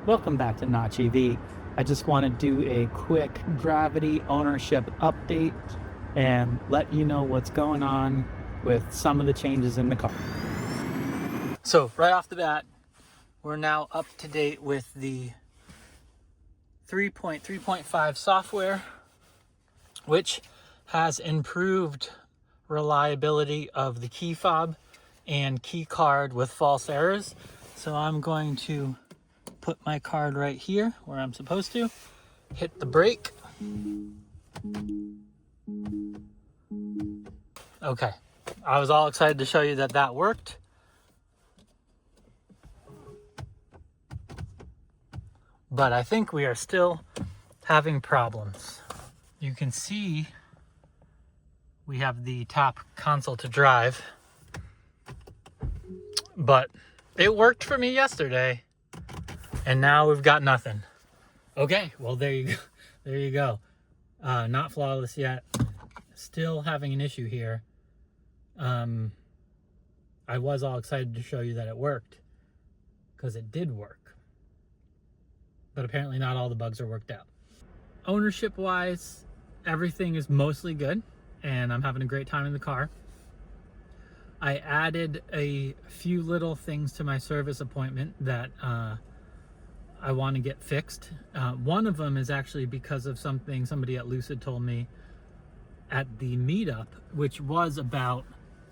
Welcome back to Notch EV. I just want to do a quick Gravity ownership update and let you know what's going on with some of the changes in the car. So right off the bat, we're now up to date with the 3.3.5 software, which has improved reliability of the key fob and key card with false errors. So I'm going to put my card right here where I'm supposed to, hit the brake. Okay, I was all excited to show you that that worked. But I think we are still having problems. You can see we have the top console to drive, but it worked for me yesterday. And now we've got nothing. Okay, well, there you go. There you go. Not flawless yet. Still having an issue here. I was all excited to show you that it worked, because it did work. But apparently not all the bugs are worked out. Ownership-wise, everything is mostly good, and I'm having a great time in the car. I added a few little things to my service appointment that I want to get fixed. One of them is actually because of something somebody at Lucid told me at the meetup, which was about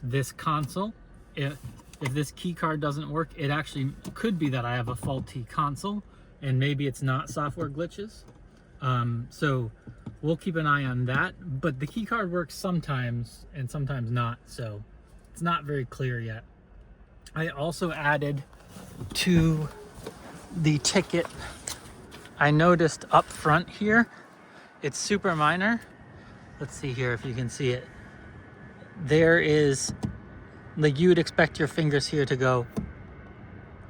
this console. If this key card doesn't work, it actually could be that I have a faulty console, and maybe it's not software glitches. So we'll keep an eye on that. But the key card works sometimes and sometimes not, so it's not very clear yet. I also added to the ticket, I noticed up front here, it's super minor. Let's see here if you can see it. There is, like, you would expect your fingers here to go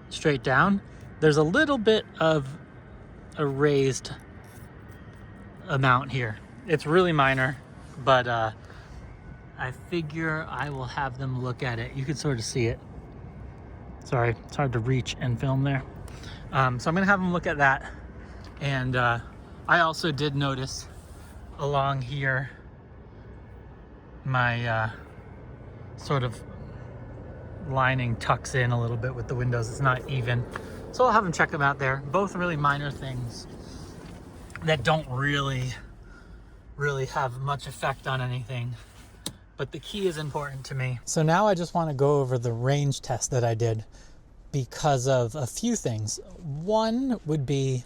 straight down. There's a little bit of a raised amount here. It's really minor, but I figure I will have them look at it. You can sort of see it. Sorry, it's hard to reach and film there. So I'm gonna have them look at that. And I also did notice along here, my sort of lining tucks in a little bit with the windows. It's not even. So I'll have them check them out there. Both really minor things that don't really have much effect on anything. But the key is important to me. So now I just want to go over the range test that I did, because of a few things. One would be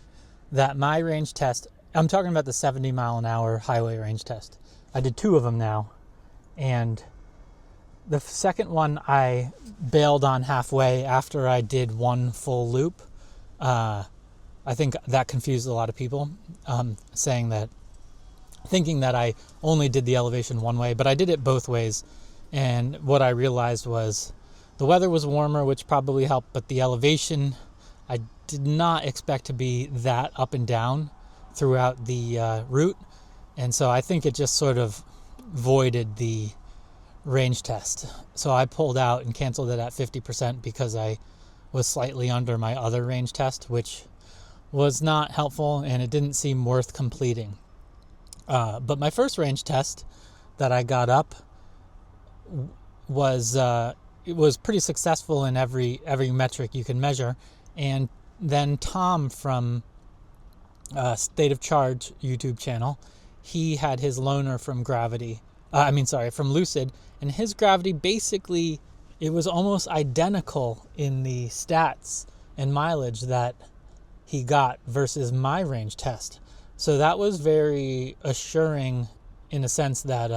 that my range test, I'm talking about the 70 mile an hour highway range test. I did 2 of them now. And the second one I bailed on halfway after I did 1 full loop. I think that confused a lot of people, thinking that I only did the elevation one way, but I did it both ways. And what I realized was the weather was warmer, which probably helped, but the elevation, I did not expect to be that up and down throughout the route. And so I think it just sort of voided the range test. So I pulled out and canceled it at 50% because I was slightly under my other range test, which was not helpful, and it didn't seem worth completing. But my first range test that I got up was it was pretty successful in every metric you can measure. And then Tom from State of Charge YouTube channel, he had his loaner from from Lucid, and his Gravity basically, it was almost identical in the stats and mileage that he got versus my range test. So that was very assuring in a sense that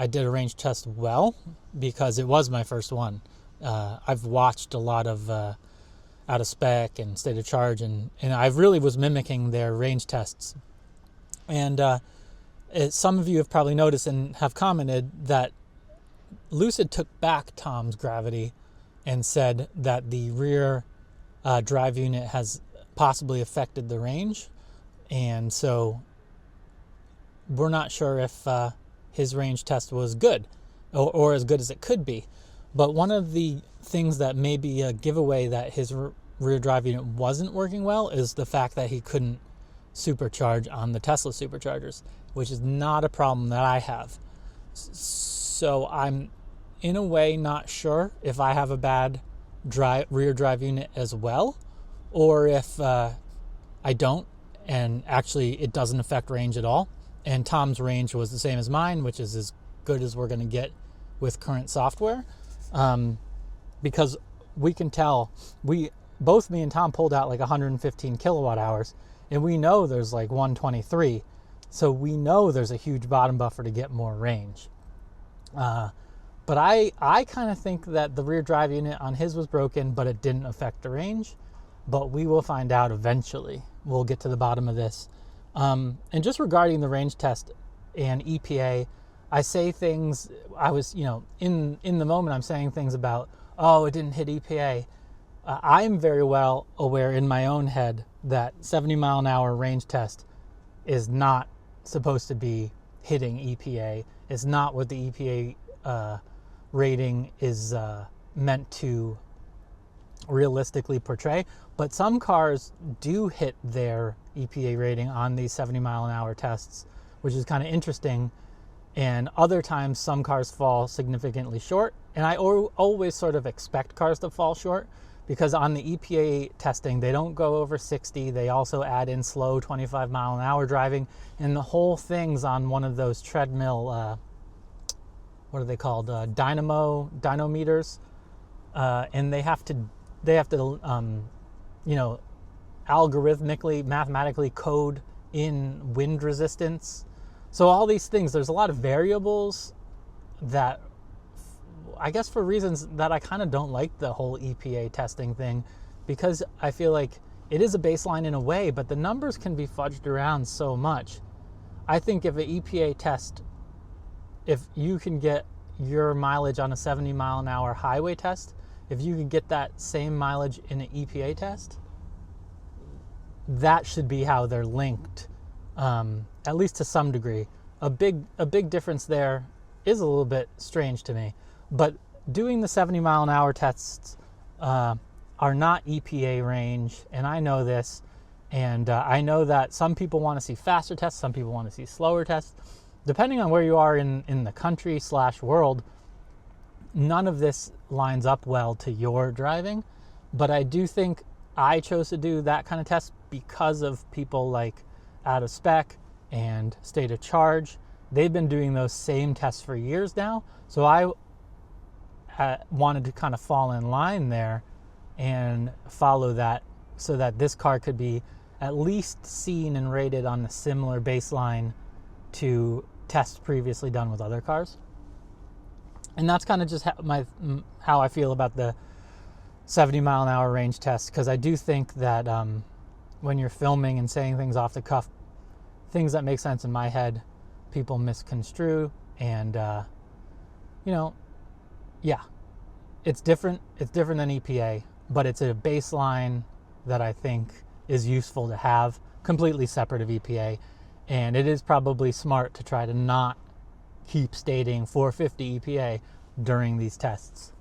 I did a range test well, because it was my first one. I've watched a lot of Out of Spec and State of Charge, and I really was mimicking their range tests. And some of you have probably noticed and have commented that Lucid took back Tom's Gravity and said that the rear drive unit has possibly affected the range. And so we're not sure if his range test was good or as good as it could be. But one of the things that may be a giveaway that his rear drive unit wasn't working well is the fact that he couldn't supercharge on the Tesla superchargers, which is not a problem that I have. So I'm in a way not sure if I have a bad rear drive unit as well, or if I don't, and actually it doesn't affect range at all. And Tom's range was the same as mine, which is as good as we're going to get with current software, because we can tell, both me and Tom pulled out like 115 kilowatt hours, and we know there's like 123, so we know there's a huge bottom buffer to get more range. But I kind of think that the rear drive unit on his was broken, but it didn't affect the range. But we will find out eventually. We'll get to the bottom of this. And just regarding the range test and EPA, I say things, I was, in the moment I'm saying things about, oh, it didn't hit EPA. I'm very well aware in my own head that 70 mile an hour range test is not supposed to be hitting EPA. It's not what the EPA rating is meant to realistically portray. But some cars do hit their EPA rating on these 70 mile an hour tests, which is kind of interesting. And other times some cars fall significantly short. And I always sort of expect cars to fall short, because on the EPA testing, they don't go over 60. They also add in slow 25 mile an hour driving. And the whole thing's on one of those treadmill, what are they called? Dynamometers. And they have to algorithmically, mathematically code in wind resistance. So all these things, there's a lot of variables that, I guess for reasons that I kind of don't like the whole EPA testing thing, because I feel like it is a baseline in a way, but the numbers can be fudged around so much. I think if an EPA test, if you can get your mileage on a 70 mile an hour highway test, if you could get that same mileage in an EPA test, that should be how they're linked, at least to some degree. A big difference there is a little bit strange to me, but doing the 70 mile an hour tests are not EPA range, and I know this, and I know that some people want to see faster tests, some people want to see slower tests. Depending on where you are in the country / world, none of this lines up well to your driving, but I do think I chose to do that kind of test because of people like Out of Spec and State of Charge. They've been doing those same tests for years now, so I wanted to kind of fall in line there and follow that, so that this car could be at least seen and rated on a similar baseline to tests previously done with other cars. And that's kind of just how I feel about the 70 mile an hour range test, because I do think that when you're filming and saying things off the cuff, things that make sense in my head, people misconstrue. And yeah, it's different. It's different than EPA, but it's a baseline that I think is useful to have, completely separate of EPA. And it is probably smart to try to not keep stating 450 EPA during these tests.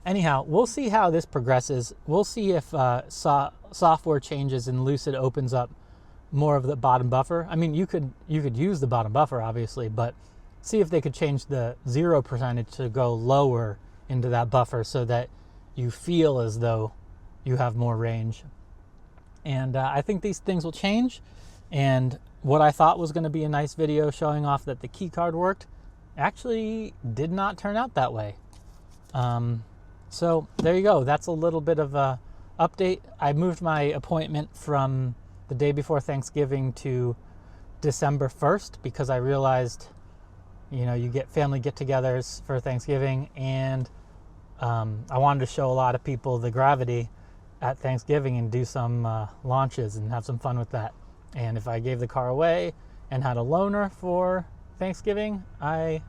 Anyhow, we'll see how this progresses. We'll see if software changes and Lucid opens up more of the bottom buffer. I mean, you could use the bottom buffer, obviously, but see if they could change the 0% to go lower into that buffer so that you feel as though you have more range. And I think these things will change. And what I thought was going to be a nice video showing off that the key card worked actually did not turn out that way. So there you go. That's a little bit of a update. I moved my appointment from the day before Thanksgiving to December 1st because I realized, you get family get-togethers for Thanksgiving, and I wanted to show a lot of people the Gravity at Thanksgiving and do some launches and have some fun with that. And if I gave the car away and had a loaner for Thanksgiving, I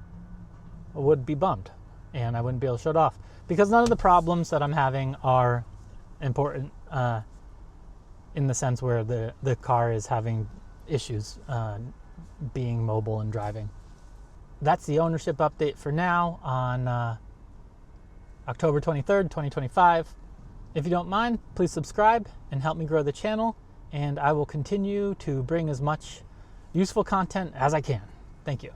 would be bummed and I wouldn't be able to show it off, because none of the problems that I'm having are important in the sense where the car is having issues being mobile and driving. That's the ownership update for now on October 23rd, 2025. If you don't mind, please subscribe and help me grow the channel, and I will continue to bring as much useful content as I can. Thank you.